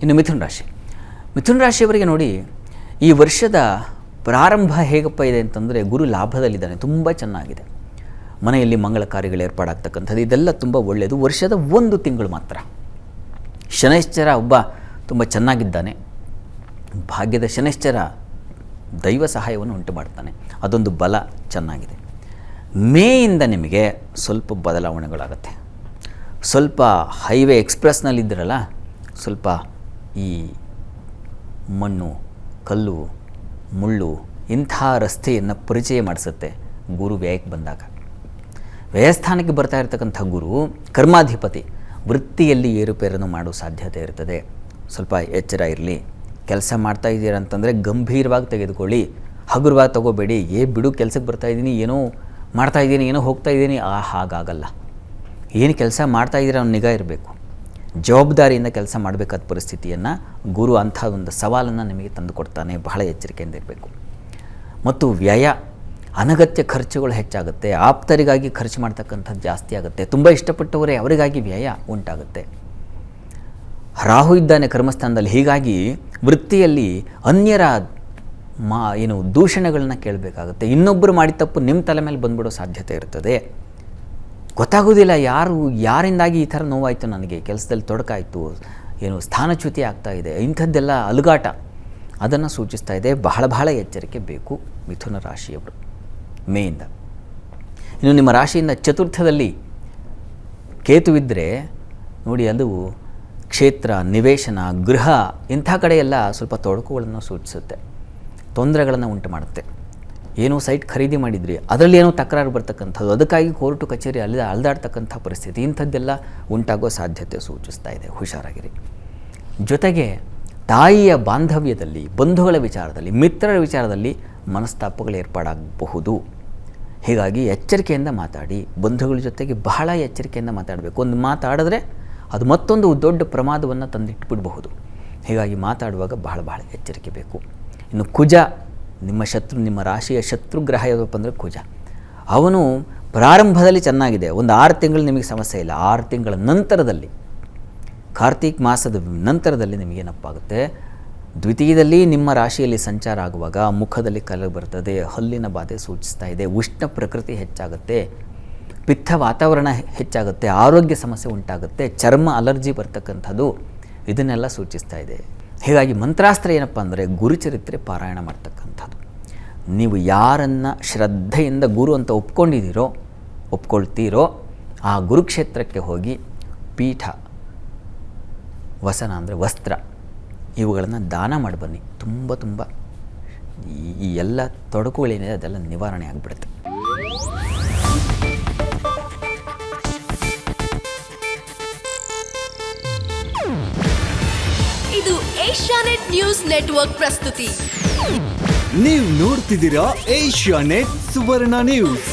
ಇನ್ನು ಮಿಥುನ ರಾಶಿಯವರಿಗೆ ನೋಡಿ, ಈ ವರ್ಷದ ಪ್ರಾರಂಭ ಹೇಗಪ್ಪ ಇದೆ ಅಂತಂದರೆ, ಗುರು ಲಾಭದಲ್ಲಿದ್ದಾನೆ, ತುಂಬ ಚೆನ್ನಾಗಿದೆ. ಮನೆಯಲ್ಲಿ ಮಂಗಳ ಕಾರ್ಯಗಳು ಏರ್ಪಾಡಾಗ್ತಕ್ಕಂಥದ್ದು ಇದೆಲ್ಲ ತುಂಬ ಒಳ್ಳೆಯದು. ವರ್ಷದ 1 ತಿಂಗಳು ಮಾತ್ರ ಶನೈಶ್ಚರ ಒಬ್ಬ ತುಂಬ ಚೆನ್ನಾಗಿದ್ದಾನೆ. ಭಾಗ್ಯದ ಶನೈಶ್ಚರ ದೈವ ಸಹಾಯವನ್ನು ಉಂಟು ಮಾಡ್ತಾನೆ, ಅದೊಂದು ಬಲ ಚೆನ್ನಾಗಿದೆ. ಮೇಯಿಂದ ನಿಮಗೆ ಸ್ವಲ್ಪ ಬದಲಾವಣೆಗಳಾಗುತ್ತೆ. ಸ್ವಲ್ಪ ಹೈವೇ ಎಕ್ಸ್ಪ್ರೆಸ್ನಲ್ಲಿದ್ದರಲ್ಲ, ಸ್ವಲ್ಪ ಈ ಮಣ್ಣು, ಕಲ್ಲು, ಮುಳ್ಳು ಇಂಥ ರಸ್ತೆಯನ್ನು ಪರಿಚಯ ಮಾಡಿಸುತ್ತೆ ಗುರು ವ್ಯಯಕ್ಕೆ ಬಂದಾಗ. ವ್ಯಯಸ್ಥಾನಕ್ಕೆ ಬರ್ತಾ ಇರತಕ್ಕಂಥ ಗುರು ಕರ್ಮಾಧಿಪತಿ, ವೃತ್ತಿಯಲ್ಲಿ ಏರುಪೇರನ್ನು ಮಾಡೋ ಸಾಧ್ಯತೆ ಇರ್ತದೆ. ಸ್ವಲ್ಪ ಎಚ್ಚರ ಇರಲಿ. ಕೆಲಸ ಮಾಡ್ತಾ ಇದ್ದೀರಾ ಅಂತಂದರೆ ಗಂಭೀರವಾಗಿ ತೆಗೆದುಕೊಳ್ಳಿ, ಹಗುರವಾಗಿ ತಗೋಬೇಡಿ. ಬಿಡು, ಕೆಲಸಕ್ಕೆ ಬರ್ತಾಯಿದ್ದೀನಿ, ಏನೋ ಮಾಡ್ತಾಯಿದ್ದೀನಿ, ಏನೋ ಹೋಗ್ತಾಯಿದ್ದೀನಿ, ಹಾಗಾಗಲ್ಲ. ಏನು ಕೆಲಸ ಮಾಡ್ತಾಯಿದ್ದೀರ ಅನ್ನೋ ನಿಗಾ ಇರಬೇಕು. ಜವಾಬ್ದಾರಿಯಿಂದ ಕೆಲಸ ಮಾಡಬೇಕಾದ ಪರಿಸ್ಥಿತಿಯನ್ನು ಗುರು ಅಂಥ ಒಂದು ಸವಾಲನ್ನು ನಿಮಗೆ ತಂದು ಕೊಡ್ತಾನೆ. ಬಹಳ ಎಚ್ಚರಿಕೆಯಿಂದ ಇರಬೇಕು. ಮತ್ತು ವ್ಯಯ, ಅನಗತ್ಯ ಖರ್ಚುಗಳು ಹೆಚ್ಚಾಗುತ್ತೆ. ಆಪ್ತರಿಗಾಗಿ ಖರ್ಚು ಮಾಡ್ತಕ್ಕಂಥದ್ದು ಜಾಸ್ತಿ ಆಗುತ್ತೆ. ತುಂಬ ಇಷ್ಟಪಟ್ಟವರೇ ಅವರಿಗಾಗಿ ವ್ಯಯ ಉಂಟಾಗುತ್ತೆ. ರಾಹು ಇದ್ದಾನೆ ಕರ್ಮಸ್ಥಾನದಲ್ಲಿ, ಹೀಗಾಗಿ ವೃತ್ತಿಯಲ್ಲಿ ಅನ್ಯರ ದೂಷಣೆಗಳನ್ನ ಕೇಳಬೇಕಾಗುತ್ತೆ. ಇನ್ನೊಬ್ಬರು ಮಾಡಿದ ತಪ್ಪು ನಿಮ್ಮ ತಲೆ ಮೇಲೆ ಬಂದ್ಬಿಡೋ ಸಾಧ್ಯತೆ ಇರ್ತದೆ. ಗೊತ್ತಾಗೋದಿಲ್ಲ ಯಾರಿಂದಾಗಿ ಈ ಥರ ನೋವಾಯಿತು, ನನಗೆ ಕೆಲಸದಲ್ಲಿ ತೊಡಕಾಯಿತು, ಸ್ಥಾನಚ್ಯುತಿ ಆಗ್ತಾಯಿದೆ, ಇಂಥದ್ದೆಲ್ಲ ಅಲುಗಾಟ ಅದನ್ನು ಸೂಚಿಸ್ತಾ ಇದೆ. ಬಹಳ ಎಚ್ಚರಿಕೆ ಬೇಕು ಮಿಥುನ ರಾಶಿಯವರು ಮೇಯಿಂದ. ಇನ್ನು ನಿಮ್ಮ ರಾಶಿಯಿಂದ ಚತುರ್ಥದಲ್ಲಿ ಕೇತುವಿದ್ದರೆ ನೋಡಿ, ಅದು ಕ್ಷೇತ್ರ, ನಿವೇಶನ, ಗೃಹ ಇಂಥ ಕಡೆ ಎಲ್ಲ ಸ್ವಲ್ಪ ತೊಡಕುಗಳನ್ನು ಸೂಚಿಸುತ್ತೆ, ತೊಂದರೆಗಳನ್ನು ಉಂಟು ಮಾಡುತ್ತೆ. ಏನೋ ಸೈಟ್ ಖರೀದಿ ಮಾಡಿದ್ರಿ, ಅದರಲ್ಲಿ ಏನೋ ತಕರಾರು ಬರ್ತಕ್ಕಂಥದ್ದು, ಅದಕ್ಕಾಗಿ ಕೋರ್ಟು ಕಚೇರಿ ಅಲ್ದಾಡ್ತಕ್ಕಂಥ ಪರಿಸ್ಥಿತಿ, ಇಂಥದ್ದೆಲ್ಲ ಉಂಟಾಗೋ ಸಾಧ್ಯತೆ ಸೂಚಿಸ್ತಾ ಇದೆ. ಹುಷಾರಾಗಿರಿ. ಜೊತೆಗೆ ತಾಯಿಯ ಬಾಂಧವ್ಯದಲ್ಲಿ, ಬಂಧುಗಳ ವಿಚಾರದಲ್ಲಿ, ಮಿತ್ರರ ವಿಚಾರದಲ್ಲಿ ಮನಸ್ತಾಪಗಳು ಏರ್ಪಾಡಾಗಬಹುದು. ಹೀಗಾಗಿ ಎಚ್ಚರಿಕೆಯಿಂದ ಮಾತಾಡಿ. ಬಂಧುಗಳ ಜೊತೆಗೆ ಬಹಳ ಎಚ್ಚರಿಕೆಯಿಂದ ಮಾತಾಡಬೇಕು. ಒಂದು ಮಾತಾಡಿದ್ರೆ ಅದು ಮತ್ತೊಂದು ದೊಡ್ಡ ಪ್ರಮಾದವನ್ನು ತಂದಿಟ್ಬಿಡಬಹುದು. ಹೀಗಾಗಿ ಮಾತಾಡುವಾಗ ಬಹಳ ಎಚ್ಚರಿಕೆ ಬೇಕು. ಇನ್ನು ಕುಜ, ನಿಮ್ಮ ರಾಶಿಯ ಶತ್ರುಗ್ರಹ ಯಾವುದಪ್ಪ ಅಂದರೆ ಕುಜ. ಅವನು ಪ್ರಾರಂಭದಲ್ಲಿ ಚೆನ್ನಾಗಿದೆ, ಒಂದು 6 ತಿಂಗಳು ನಿಮಗೆ ಸಮಸ್ಯೆ ಇಲ್ಲ. 6 ತಿಂಗಳ ನಂತರದಲ್ಲಿ, ಕಾರ್ತೀಕ ಮಾಸದ ನಂತರದಲ್ಲಿ ನಿಮಗೇನಪ್ಪಾಗುತ್ತೆ, ದ್ವಿತೀಯದಲ್ಲಿ ನಿಮ್ಮ ರಾಶಿಯಲ್ಲಿ ಸಂಚಾರ ಆಗುವಾಗ ಮುಖದಲ್ಲಿ ಕಲೆ ಬರ್ತದೆ, ಹಲ್ಲಿನ ಬಾಧೆ ಸೂಚಿಸ್ತಾ ಇದೆ, ಉಷ್ಣ ಪ್ರಕೃತಿ ಹೆಚ್ಚಾಗುತ್ತೆ, ಪಿತ್ತ ವಾತಾವರಣ ಹೆಚ್ಚಾಗುತ್ತೆ, ಆರೋಗ್ಯ ಸಮಸ್ಯೆ ಉಂಟಾಗುತ್ತೆ, ಚರ್ಮ ಅಲರ್ಜಿ ಬರ್ತಕ್ಕಂಥದ್ದು ಇದನ್ನೆಲ್ಲ ಸೂಚಿಸ್ತಾ ಇದೆ. ಹೀಗಾಗಿ ಮಂತ್ರಾಸ್ತ್ರ ಏನಪ್ಪ ಅಂದರೆ ಗುರುಚರಿತ್ರೆ ಪಾರಾಯಣ ಮಾಡ್ತಕ್ಕಂಥದ್ದು. ನೀವು ಯಾರನ್ನು ಶ್ರದ್ಧೆಯಿಂದ ಗುರು ಅಂತ ಒಪ್ಕೊಳ್ತೀರೋ ಆ ಗುರುಕ್ಷೇತ್ರಕ್ಕೆ ಹೋಗಿ ಪೀಠ, ವಸನ ಅಂದರೆ ವಸ್ತ್ರ, ಇವುಗಳನ್ನು ದಾನ ಮಾಡಿ ಬನ್ನಿ. ತುಂಬ ಈ ಎಲ್ಲ ತೊಡಕುಗಳೇನಿದೆ ಅದೆಲ್ಲ ನಿವಾರಣೆ ಆಗಿಬಿಡುತ್ತೆ. ಇದು ಏಷ್ಯಾನೆಟ್ ನ್ಯೂಸ್ ನೆಟ್ವರ್ಕ್ ಪ್ರಸ್ತುತಿ. ನೀವು ನೋಡ್ತಿದ್ದೀರಾ ಏಷ್ಯಾನೆಟ್ ಸುವರ್ಣ ನ್ಯೂಸ್.